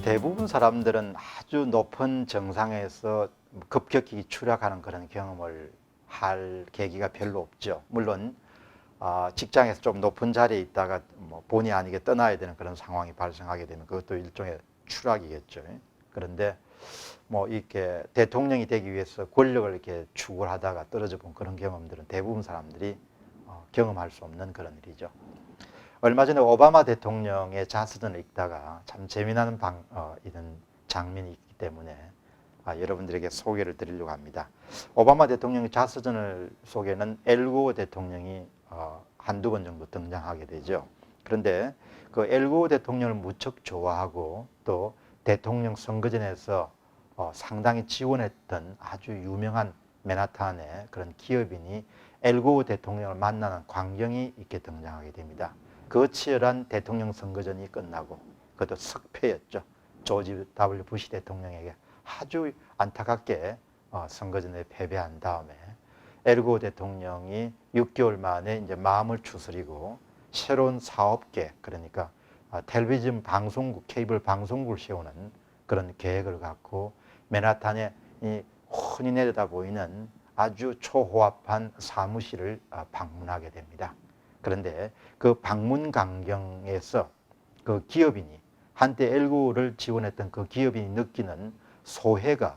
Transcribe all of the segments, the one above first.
대부분 사람들은 아주 높은 정상에서 급격히 추락하는 그런 경험을 할 계기가 별로 없죠. 물론 직장에서 좀 높은 자리에 있다가 본의 아니게 떠나야 되는 그런 상황이 발생하게 되면 그것도 일종의 추락이겠죠. 그런데 이렇게 대통령이 되기 위해서 권력을 이렇게 추구를 하다가 떨어져 본 그런 경험들은 대부분 사람들이 경험할 수 없는 그런 일이죠. 얼마 전에 오바마 대통령의 자서전을 읽다가 참 재미나는 이런 장면이 있기 때문에 여러분들에게 소개를 드리려고 합니다. 오바마 대통령의 자서전을 속에는 엘고어 대통령이 한두 번 정도 등장하게 되죠. 그런데 그 엘고어 대통령을 무척 좋아하고 또 대통령 선거전에서 상당히 지원했던 아주 유명한 맨하탄의 그런 기업인이 엘고어 대통령을 만나는 광경이 있게 등장하게 됩니다. 그 치열한 대통령 선거전이 끝나고 그것도 석패였죠. 조지 W. 부시 대통령에게 아주 안타깝게 선거전에 패배한 다음에 엘고어 대통령이 6개월 만에 이제 마음을 추스리고 새로운 사업계, 그러니까 텔레비전 방송국, 케이블 방송국을 세우는 그런 계획을 갖고 맨하탄에 훤히 내려다 보이는 아주 초호화한 사무실을 방문하게 됩니다. 그런데 그 방문 광경에서 그 기업인이 한때 엘고어를 지원했던 그 기업인이 느끼는 소회가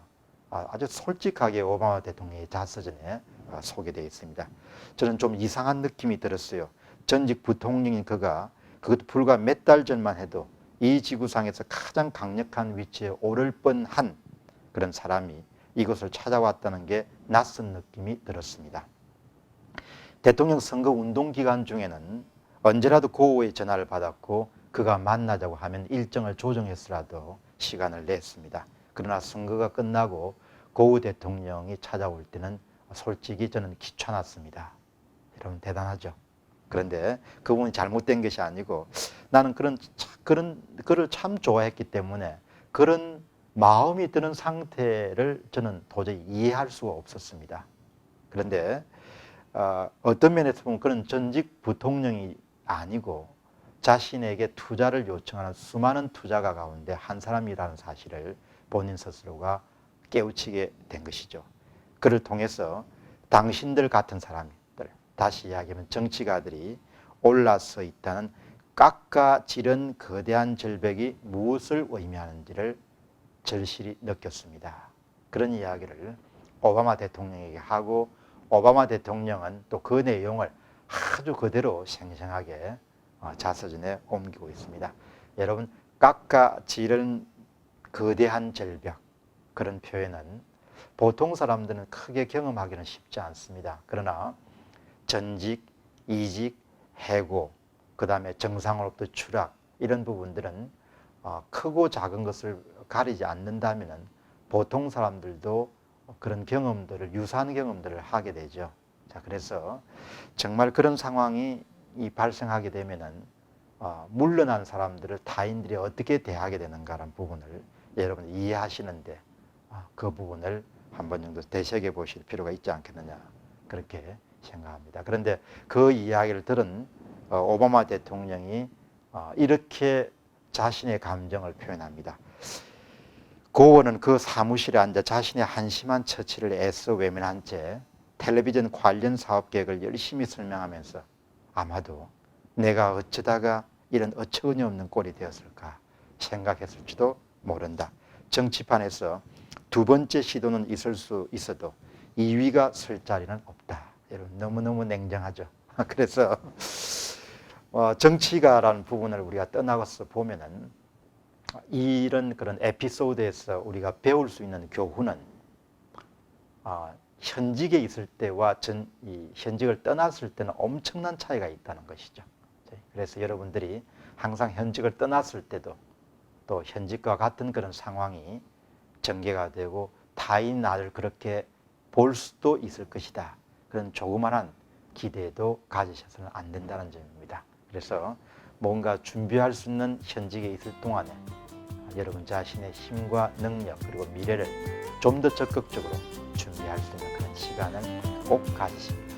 아주 솔직하게 오바마 대통령의 자서전에 소개되어 있습니다. 저는 좀 이상한 느낌이 들었어요. 전직 부통령인 그가 그것도 불과 몇 달 전만 해도 이 지구상에서 가장 강력한 위치에 오를 뻔한 그런 사람이 이곳을 찾아왔다는 게 낯선 느낌이 들었습니다. 대통령 선거 운동 기간 중에는 언제라도 고우의 전화를 받았고 그가 만나자고 하면 일정을 조정해서라도 시간을 냈습니다. 그러나 선거가 끝나고 고우 대통령이 찾아올 때는 솔직히 저는 귀찮았습니다. 여러분 대단하죠. 그런데 그분이 잘못된 것이 아니고 나는 그를 참 좋아했기 때문에 그런 마음이 드는 상태를 저는 도저히 이해할 수가 없었습니다. 그런데 어떤 면에서 보면 그런 전직 부통령이 아니고 자신에게 투자를 요청하는 수많은 투자가 가운데 한 사람이라는 사실을 본인 스스로가 깨우치게 된 것이죠. 그를 통해서 당신들 같은 사람들, 다시 이야기하면 정치가들이 올라서 있다는 깎아지른 거대한 절벽이 무엇을 의미하는지를 절실히 느꼈습니다. 그런 이야기를 오바마 대통령에게 하고 오바마 대통령은 또 그 내용을 아주 그대로 생생하게 자서전에 옮기고 있습니다. 여러분, 깎아지른 거대한 절벽, 그런 표현은 보통 사람들은 크게 경험하기는 쉽지 않습니다. 그러나 전직, 이직, 해고, 그 다음에 정상으로부터 추락, 이런 부분들은 크고 작은 것을 가리지 않는다면 보통 사람들도 그런 경험들을, 유사한 경험들을 하게 되죠. 자, 그래서 정말 그런 상황이 발생하게 되면은 물러난 사람들을 타인들이 어떻게 대하게 되는가라는 부분을 여러분 이해하시는데 그 부분을 한 번 정도 되새겨 보실 필요가 있지 않겠느냐, 그렇게 생각합니다. 그런데 그 이야기를 들은 오바마 대통령이 이렇게 자신의 감정을 표현합니다. 고원은 그 사무실에 앉아 자신의 한심한 처치를 애써 외면한 채 텔레비전 관련 사업 계획을 열심히 설명하면서 아마도 내가 어쩌다가 이런 어처구니 없는 꼴이 되었을까 생각했을지도 모른다. 정치판에서 두 번째 시도는 있을 수 있어도 2위가 설 자리는 없다. 여러분 너무너무 냉정하죠. 그래서 정치가라는 부분을 우리가 떠나서 보면은 이런 그런 에피소드에서 우리가 배울 수 있는 교훈은 현직에 있을 때와 현직을 떠났을 때는 엄청난 차이가 있다는 것이죠. 그래서 여러분들이 항상 현직을 떠났을 때도 또 현직과 같은 그런 상황이 전개가 되고 타인 나를 그렇게 볼 수도 있을 것이다. 그런 조그만한 기대도 가지셔서는 안 된다는 점입니다. 그래서 뭔가 준비할 수 있는 현직에 있을 동안에 여러분 자신의 힘과 능력 그리고 미래를 좀 더 적극적으로 준비할 수 있는 그런 시간을 꼭 가지십니다.